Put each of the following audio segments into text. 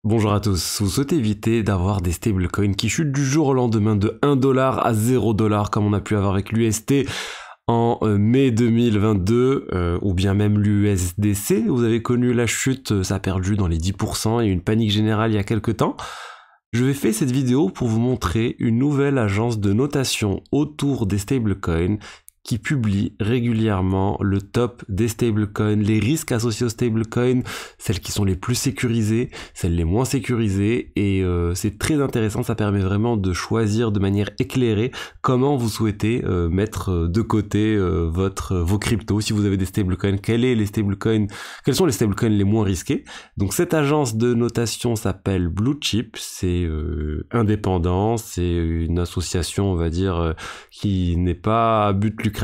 Bonjour à tous, vous souhaitez éviter d'avoir des stablecoins qui chutent du jour au lendemain de 1$ à 0$ comme on a pu avoir avec l'UST en mai 2022 ou bien même l'USDC. Vous avez connu la chute, ça a perdu dans les 10% et une panique générale il y a quelques temps. Je vais faire cette vidéo pour vous montrer une nouvelle agence de notation autour des stablecoins qui publie régulièrement le top des stablecoins, les risques associés aux stablecoins, celles qui sont les plus sécurisées, celles les moins sécurisées, et c'est très intéressant, ça permet vraiment de choisir de manière éclairée comment vous souhaitez mettre de côté vos cryptos. Si vous avez des stablecoins, quels sont les stablecoins les moins risqués. Donc cette agence de notation s'appelle Bluechip, c'est indépendant, c'est une association, on va dire, qui n'est pas à but lucratif,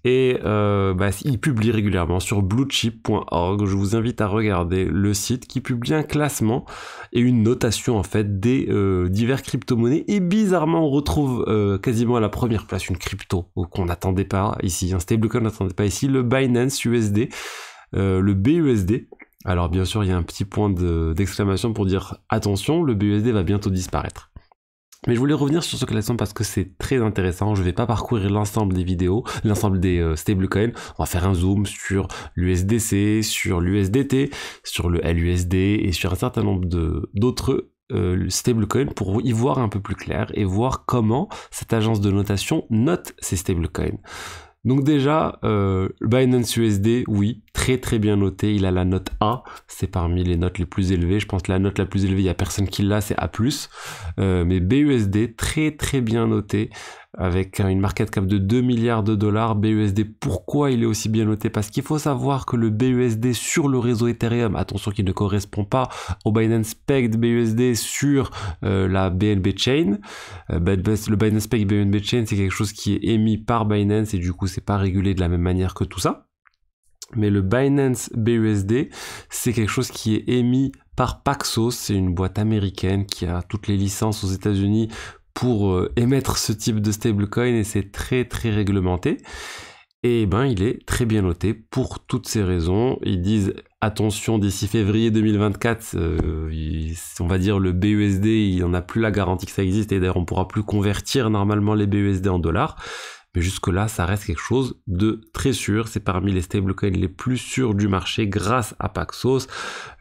et il publie régulièrement sur bluechip.org. Je vous invite à regarder le site qui publie un classement et une notation en fait des divers crypto-monnaies, et bizarrement on retrouve quasiment à la première place une crypto qu'on n'attendait pas ici, un stablecoin qu'on n'attendait pas ici, le Binance USD, le BUSD. Alors bien sûr il y a un petit point d'exclamation pour dire attention, le BUSD va bientôt disparaître. Mais je voulais revenir sur ce classement parce que c'est très intéressant. Je vais pas parcourir l'ensemble des vidéos, l'ensemble des stablecoins. On va faire un zoom sur l'USDC, sur l'USDT, sur le LUSD et sur un certain nombre d'autres stablecoins pour y voir un peu plus clair et voir comment cette agence de notation note ces stablecoins. Donc déjà, Binance USD, oui, très bien noté, il a la note A, c'est parmi les notes les plus élevées, je pense que la note la plus élevée, il n'y a personne qui l'a, c'est A+, mais BUSD, très bien noté, avec une market cap de 2 milliards de dollars, BUSD, pourquoi il est aussi bien noté? Parce qu'il faut savoir que le BUSD sur le réseau Ethereum, attention qu'il ne correspond pas au Binance Pegged BUSD sur la BNB Chain, le Binance Pegged BNB Chain c'est quelque chose qui est émis par Binance et du coup c'est pas régulé de la même manière que tout ça. Mais le Binance BUSD, c'est quelque chose qui est émis par Paxos, c'est une boîte américaine qui a toutes les licences aux États-Unis pour émettre ce type de stablecoin, et c'est très réglementé. Et il est très bien noté pour toutes ces raisons. Ils disent attention, d'ici février 2024, on va dire le BUSD, il n'y en a plus la garantie que ça existe, et d'ailleurs on pourra plus convertir normalement les BUSD en dollars. Mais jusque-là, ça reste quelque chose de très sûr. C'est parmi les stablecoins les plus sûrs du marché grâce à Paxos.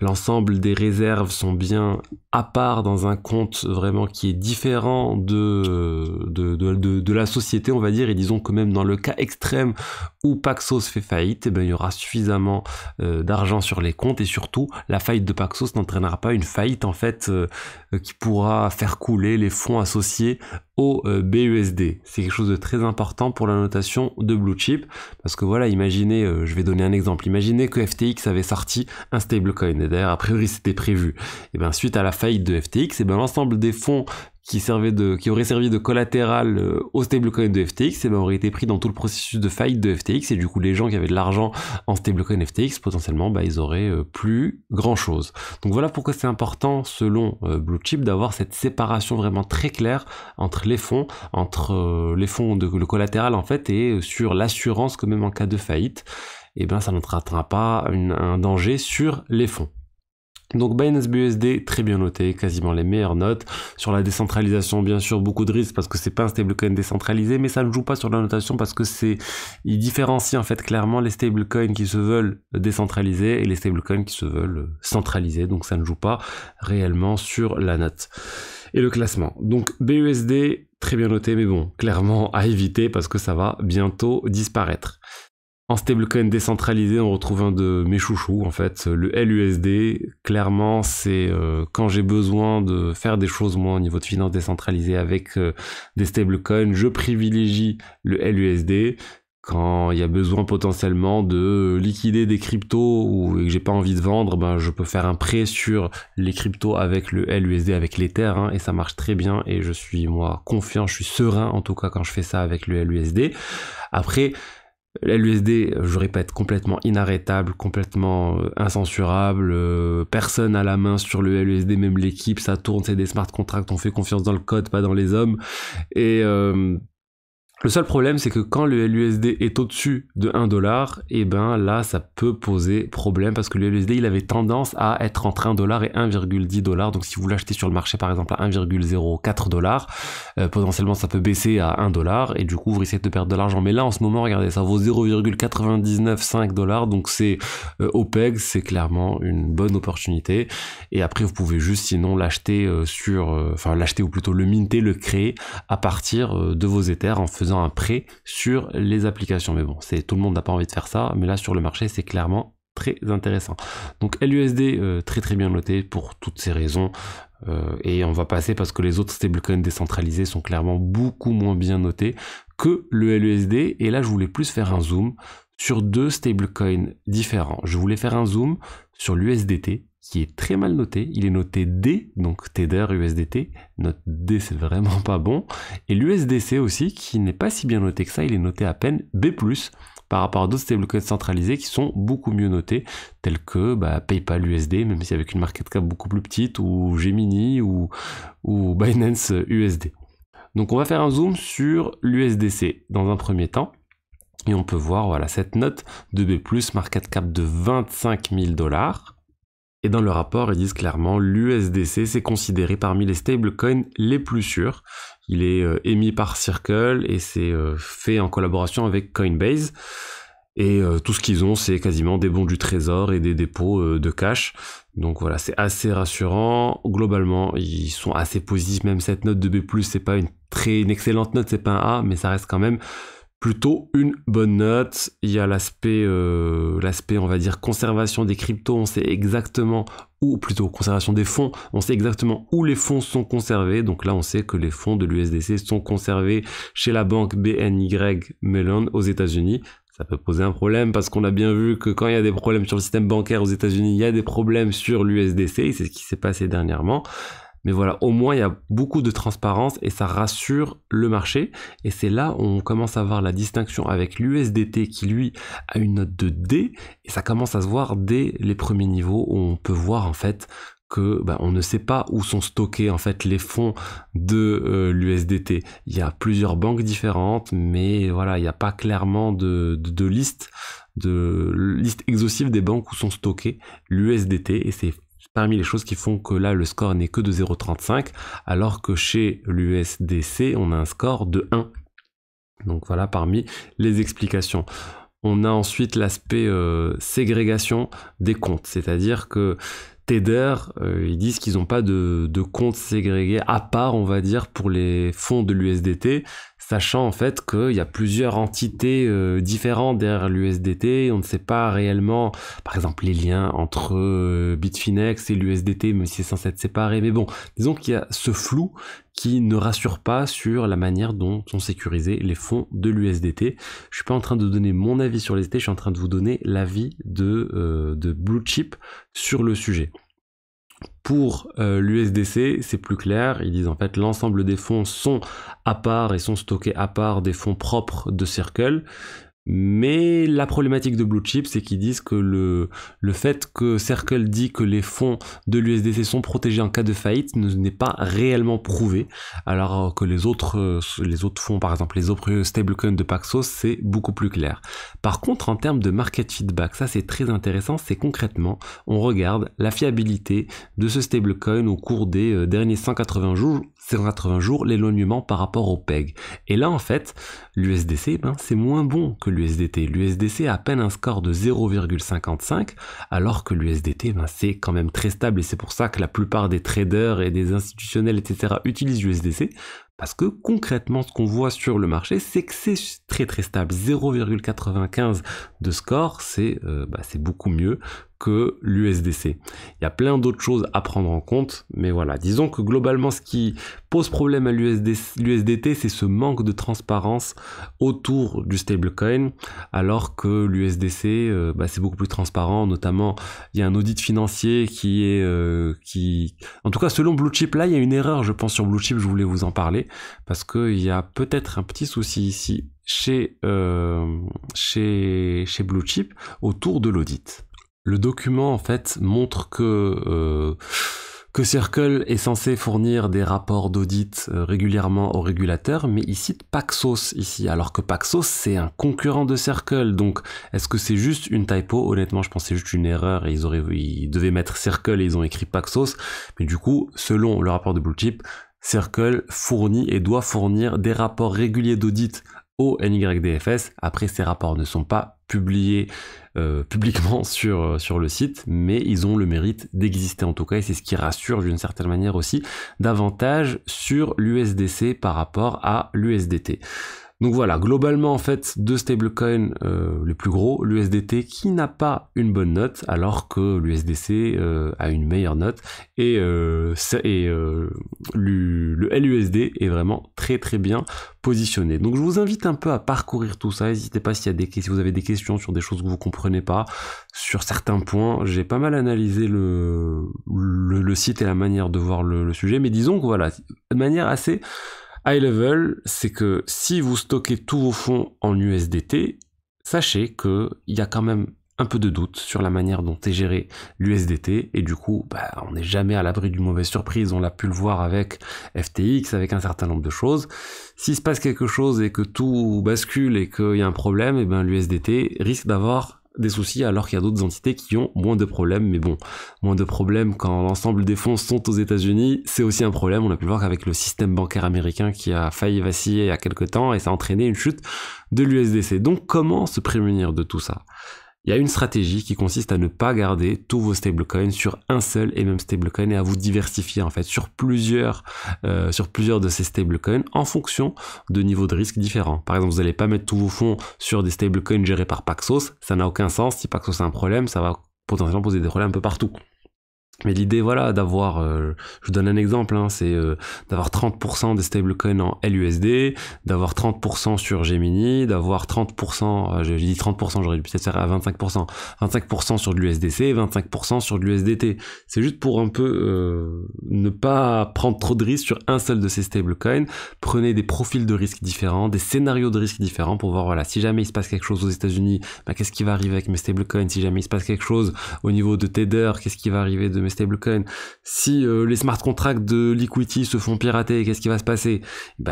L'ensemble des réserves sont bien à part dans un compte vraiment qui est différent de la société, on va dire. Et disons que même dans le cas extrême où Paxos fait faillite, il y aura suffisamment d'argent sur les comptes, et surtout, la faillite de Paxos n'entraînera pas une faillite en fait qui pourra faire couler les fonds associés au BUSD. C'est quelque chose de très important pour la notation de Bluechip, parce que voilà, imaginez, je vais donner un exemple, imaginez que FTX avait sorti un stablecoin, et d'ailleurs a priori c'était prévu, et bien suite à la faillite de FTX, et bien l'ensemble des fonds qui auraient servi de collatéral au stablecoin de FTX, et auraient été pris dans tout le processus de faillite de FTX, et du coup les gens qui avaient de l'argent en stablecoin FTX, potentiellement ils auraient plus grand chose. Donc voilà pourquoi c'est important selon Bluechip d'avoir cette séparation vraiment très claire entre les fonds, le collatéral en fait, et sur l'assurance que même en cas de faillite, ça n'entraînera pas un danger sur les fonds. Donc Binance BUSD, très bien noté, quasiment les meilleures notes. Sur la décentralisation, bien sûr, beaucoup de risques parce que c'est pas un stablecoin décentralisé, mais ça ne joue pas sur la notation parce que il différencie en fait clairement les stablecoins qui se veulent décentralisés et les stablecoins qui se veulent centralisés, donc ça ne joue pas réellement sur la note. Et le classement. Donc BUSD, très bien noté, mais bon, clairement à éviter parce que ça va bientôt disparaître. En stablecoin décentralisé, on retrouve un de mes chouchous, en fait, le LUSD. Clairement, c'est quand j'ai besoin de faire des choses, moi, au niveau de finances décentralisées avec des stablecoins, je privilégie le LUSD. Quand il y a besoin potentiellement de liquider des cryptos ou que j'ai pas envie de vendre, je peux faire un prêt sur les cryptos avec le LUSD, avec l'Ether, et ça marche très bien, et je suis, moi, confiant, je suis serein, en tout cas, quand je fais ça avec le LUSD. Après, l'USD, je répète, complètement inarrêtable, complètement incensurable, personne à la main sur le LUSD, même l'équipe, ça tourne, c'est des smart contracts, on fait confiance dans le code, pas dans les hommes, et Le seul problème, c'est que quand le LUSD est au-dessus de 1 dollar, et ben là, ça peut poser problème parce que le LUSD, il avait tendance à être entre 1 dollar et 1,10 dollars. Donc, si vous l'achetez sur le marché, par exemple, à 1,04 dollars, potentiellement, ça peut baisser à 1 dollar et du coup, vous risquez de perdre de l'argent. Mais là, en ce moment, regardez, ça vaut 0,995 dollars. Donc, c'est au PEG, c'est clairement une bonne opportunité. Et après, vous pouvez juste, sinon, l'acheter l'acheter ou plutôt le minter, le créer à partir de vos Ethers en faisant un prêt sur les applications. Mais bon, tout le monde n'a pas envie de faire ça, mais là sur le marché c'est clairement très intéressant. Donc LUSD très très bien noté pour toutes ces raisons, et on va passer parce que les autres stablecoins décentralisés sont clairement beaucoup moins bien notés que le LUSD. Et là je voulais plus faire un zoom sur deux stablecoins différents. Je voulais faire un zoom sur l'USDT qui est très mal noté, il est noté D, donc Tether USDT, note D c'est vraiment pas bon, et l'USDC aussi qui n'est pas si bien noté que ça, il est noté à peine B+, par rapport à d'autres stablecoins centralisés qui sont beaucoup mieux notés, tels que PayPal USD, même si avec une market cap beaucoup plus petite, ou Gemini, ou Binance USD. Donc on va faire un zoom sur l'USDC dans un premier temps, et on peut voir voilà cette note de B+, market cap de 25 000 dollars. Et dans le rapport, ils disent clairement l'USDC c'est considéré parmi les stablecoins les plus sûrs. Il est émis par Circle et c'est fait en collaboration avec Coinbase. Et tout ce qu'ils ont, c'est quasiment des bons du trésor et des dépôts de cash. Donc voilà, c'est assez rassurant. Globalement, ils sont assez positifs. Même cette note de B+, c'est pas une excellente note, c'est pas un A, mais ça reste quand même plutôt une bonne note. Il y a l'aspect, on va dire, conservation des cryptos. On sait exactement, ou plutôt conservation des fonds, on sait exactement où les fonds sont conservés. Donc là, on sait que les fonds de l'USDC sont conservés chez la banque BNY Mellon aux États-Unis. Ça peut poser un problème parce qu'on a bien vu que quand il y a des problèmes sur le système bancaire aux États-Unis, il y a des problèmes sur l'USDC. C'est ce qui s'est passé dernièrement. Mais voilà, au moins il y a beaucoup de transparence et ça rassure le marché. Et c'est là où on commence à voir la distinction avec l'USDT qui lui a une note de D. Et ça commence à se voir dès les premiers niveaux où on peut voir en fait que on ne sait pas où sont stockés en fait les fonds de l'USDT. Il y a plusieurs banques différentes, mais voilà, il n'y a pas clairement de liste exhaustive des banques où sont stockés l'USDT. Et c'est parmi les choses qui font que là le score n'est que de 0,35 alors que chez l'USDC on a un score de 1. Donc voilà parmi les explications. On a ensuite l'aspect ségrégation des comptes, c'est-à-dire que Tether, ils disent qu'ils n'ont pas de compte ségrégé à part, on va dire, pour les fonds de l'USDT, sachant en fait qu'il y a plusieurs entités différentes derrière l'USDT. On ne sait pas réellement, par exemple, les liens entre Bitfinex et l'USDT, même si c'est censé être séparé. Mais bon, disons qu'il y a ce flou qui ne rassure pas sur la manière dont sont sécurisés les fonds de l'USDT. Je suis pas en train de donner mon avis sur l'USDT, je suis en train de vous donner l'avis de Blue Chip sur le sujet. Pour l'USDC, c'est plus clair. Ils disent en fait l'ensemble des fonds sont à part et sont stockés à part des fonds propres de Circle. Mais la problématique de Blue Chip, c'est qu'ils disent que le fait que Circle dit que les fonds de l'USDC sont protégés en cas de faillite n'est pas réellement prouvé, alors que les autres fonds, par exemple les autres stablecoins de Paxos, c'est beaucoup plus clair. Par contre, en termes de market feedback, ça c'est très intéressant, c'est concrètement, on regarde la fiabilité de ce stablecoin au cours des derniers 180 jours, l'éloignement par rapport au PEG. Et là en fait, l'USDC, c'est moins bon que l'USDT. L'USDC a à peine un score de 0,55, alors que l'USDT, c'est quand même très stable, et c'est pour ça que la plupart des traders et des institutionnels, etc. utilisent l'USDC, parce que concrètement, ce qu'on voit sur le marché, c'est que c'est très très stable. 0,95 de score, c'est beaucoup mieux que l'USDC. Il y a plein d'autres choses à prendre en compte, mais voilà, disons que globalement ce qui pose problème à l'USDT, c'est ce manque de transparence autour du stablecoin, alors que l'USDC, c'est beaucoup plus transparent, notamment il y a un audit financier en tout cas selon Blue Chip, là il y a une erreur je pense sur Blue Chip, je voulais vous en parler, parce qu'il y a peut-être un petit souci ici chez Blue Chip autour de l'audit. Le document en fait montre que que Circle est censé fournir des rapports d'audit régulièrement aux régulateurs, mais il cite Paxos ici, alors que Paxos c'est un concurrent de Circle. Donc est-ce que c'est juste une typo? Honnêtement, je pense que c'est juste une erreur et ils devaient mettre Circle et ils ont écrit Paxos. Mais du coup, selon le rapport de Blue Chip, Circle fournit et doit fournir des rapports réguliers d'audit au NYDFS. Après, ces rapports ne sont pas publiés publiquement sur le site, mais ils ont le mérite d'exister en tout cas, et c'est ce qui rassure d'une certaine manière aussi davantage sur l'USDC par rapport à l'USDT. Donc voilà, globalement en fait, deux stablecoins les plus gros, l'USDT qui n'a pas une bonne note alors que l'USDC a une meilleure note, et le LUSD est vraiment très très bien positionné. Donc je vous invite un peu à parcourir tout ça, n'hésitez pas si vous avez des questions sur des choses que vous comprenez pas, sur certains points, j'ai pas mal analysé le site et la manière de voir le sujet, mais disons que voilà, de manière assez high level, c'est que si vous stockez tous vos fonds en USDT, sachez qu'il y a quand même un peu de doute sur la manière dont est géré l'USDT, et du coup, on n'est jamais à l'abri d'une mauvaise surprise, on l'a pu le voir avec FTX, avec un certain nombre de choses. S'il se passe quelque chose et que tout bascule et qu'il y a un problème, et l'USDT risque d'avoir des soucis alors qu'il y a d'autres entités qui ont moins de problèmes, mais bon, moins de problèmes quand l'ensemble des fonds sont aux États-Unis, c'est aussi un problème. On a pu voir qu'avec le système bancaire américain qui a failli vaciller il y a quelques temps et ça a entraîné une chute de l'USDC. Donc comment se prémunir de tout ça? Il y a une stratégie qui consiste à ne pas garder tous vos stablecoins sur un seul et même stablecoin et à vous diversifier en fait sur plusieurs de ces stablecoins en fonction de niveaux de risque différents. Par exemple, vous n'allez pas mettre tous vos fonds sur des stablecoins gérés par Paxos, ça n'a aucun sens. Si Paxos a un problème, ça va potentiellement poser des problèmes un peu partout. Mais l'idée, voilà, d'avoir, je vous donne un exemple, c'est d'avoir 30% des stablecoins en LUSD, d'avoir 30% sur Gemini, d'avoir 30%, j'ai dit 30%, j'aurais dû peut-être faire à 25%, 25% sur de l'USDC et 25% sur de l'USDT. C'est juste pour un peu ne pas prendre trop de risques sur un seul de ces stablecoins. Prenez des profils de risque différents, des scénarios de risque différents pour voir, voilà, si jamais il se passe quelque chose aux États-Unis, qu'est-ce qui va arriver avec mes stablecoins? Si jamais il se passe quelque chose au niveau de Tether, qu'est-ce qui va arriver de mes stablecoins? Si les smart contracts de Liquidity se font pirater, qu'est-ce qui va se passer?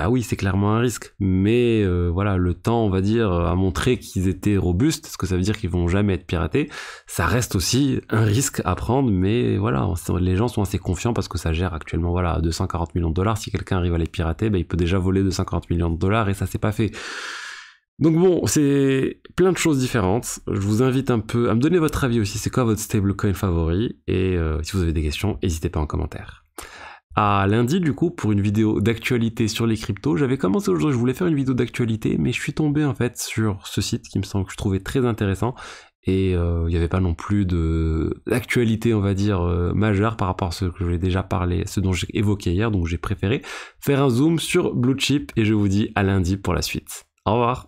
Oui, c'est clairement un risque, mais voilà, le temps, on va dire, a montré qu'ils étaient robustes, ce que ça veut dire qu'ils vont jamais être piratés. Ça reste aussi un risque à prendre, mais voilà, les gens sont assez confiants parce que ça gère actuellement, voilà, à 240 millions de dollars. Si quelqu'un arrive à les pirater, il peut déjà voler 250 millions de dollars et ça, c'est pas fait. Donc bon, c'est plein de choses différentes. Je vous invite un peu à me donner votre avis aussi. C'est quoi votre stablecoin favori? Et si vous avez des questions, n'hésitez pas en commentaire. À lundi, du coup, pour une vidéo d'actualité sur les cryptos. J'avais commencé aujourd'hui, je voulais faire une vidéo d'actualité, mais je suis tombé en fait sur ce site que je trouvais très intéressant. Et il n'y avait pas non plus d'actualité, on va dire, majeure par rapport à ce que j'ai déjà parlé, ce dont j'ai évoqué hier. Donc j'ai préféré faire un zoom sur Blue Chip et je vous dis à lundi pour la suite. Au revoir.